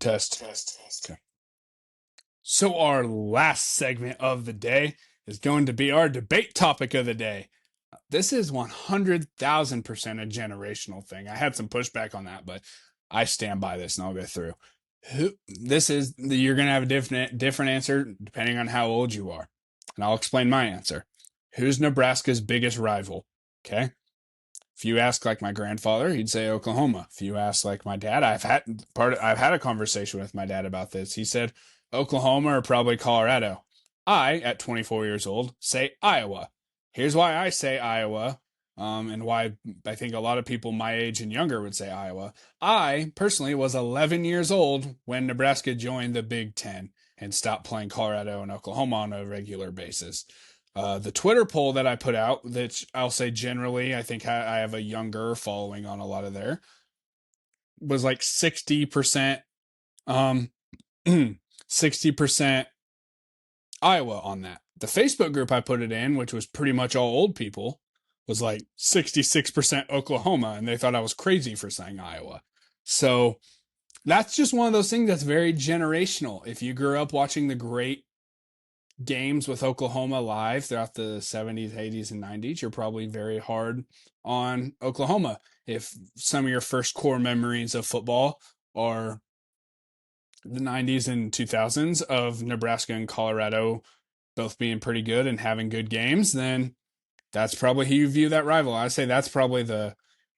Test. Okay. So our last segment of the day is going to be our debate topic of the day. This is 100,000% a generational thing. I had some pushback on that, but I stand by this and I'll go through. You're going to have a different answer depending on how old you are. And I'll explain my answer. Who's Nebraska's biggest rival? Okay. If you ask like my grandfather, he'd say Oklahoma. If you ask like my dad, I've had a conversation with my dad about this. He said Oklahoma or probably Colorado. I, at 24 years old, say Iowa. Here's why I say Iowa, and why I think a lot of people my age and younger would say Iowa. I personally was 11 years old when Nebraska joined the Big Ten and stopped playing Colorado and Oklahoma on a regular basis. The Twitter poll that I put out, that I'll say generally, I think I have a younger following on a lot of there, was like 60%, 60% Iowa on that. The Facebook group I put it in, which was pretty much all old people, was like 66% Oklahoma, and they thought I was crazy for saying Iowa. So that's just one of those things that's very generational. If you grew up watching the great games with Oklahoma live throughout the 70s, 80s, and 90s, you're probably very hard on Oklahoma. If some of your first core memories of football are the 90s and 2000s of Nebraska and Colorado both being pretty good and having good games, then that's probably who you view that rival. I say that's probably the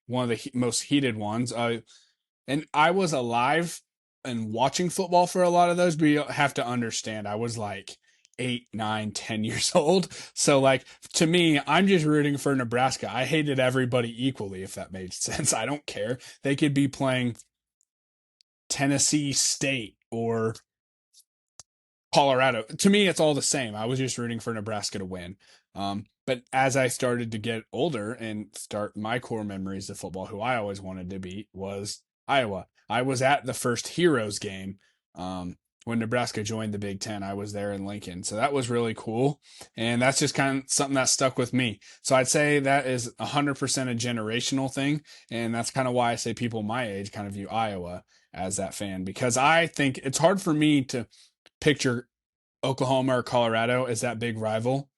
one of the most heated ones. And I was alive and watching football for a lot of those, but you have to understand, I was like 8, 9, 10 years old. So like, to me, I'm just rooting for Nebraska. I hated everybody equally, if that made sense. I don't care. They could be playing Tennessee State or Colorado. To me, it's all the same. I was just rooting for Nebraska to win. But as I started to get older and start my core memories of football, who I always wanted to beat was Iowa. I was at the first Heroes game when Nebraska joined the Big Ten. I was there in Lincoln. So that was really cool. And that's just kind of something that stuck with me. So I'd say that is 100% a generational thing. And that's kind of why I say people my age kind of view Iowa as that fan, because I think it's hard for me to picture Oklahoma or Colorado as that big rival.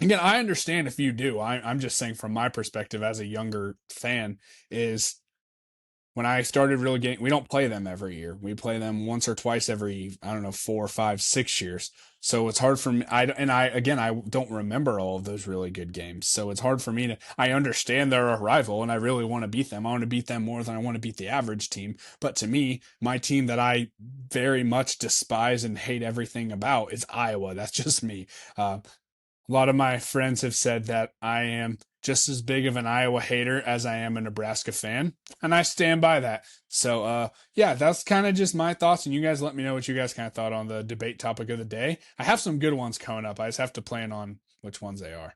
Again, I understand if you do. I'm just saying from my perspective as a younger fan is when I started really getting, we don't play them every year. We play them once or twice every, I don't know, 4, 5, 6 years. So it's hard for me. I don't remember all of those really good games. So it's hard for me I understand they're a rival and I really want to beat them. I want to beat them more than I want to beat the average team. But to me, my team that I very much despise and hate everything about is Iowa. That's just me. A lot of my friends have said that I am just as big of an Iowa hater as I am a Nebraska fan, and I stand by that. So, yeah, that's kind of just my thoughts, and you guys let me know what you guys kind of thought on the debate topic of the day. I have some good ones coming up. I just have to plan on which ones they are.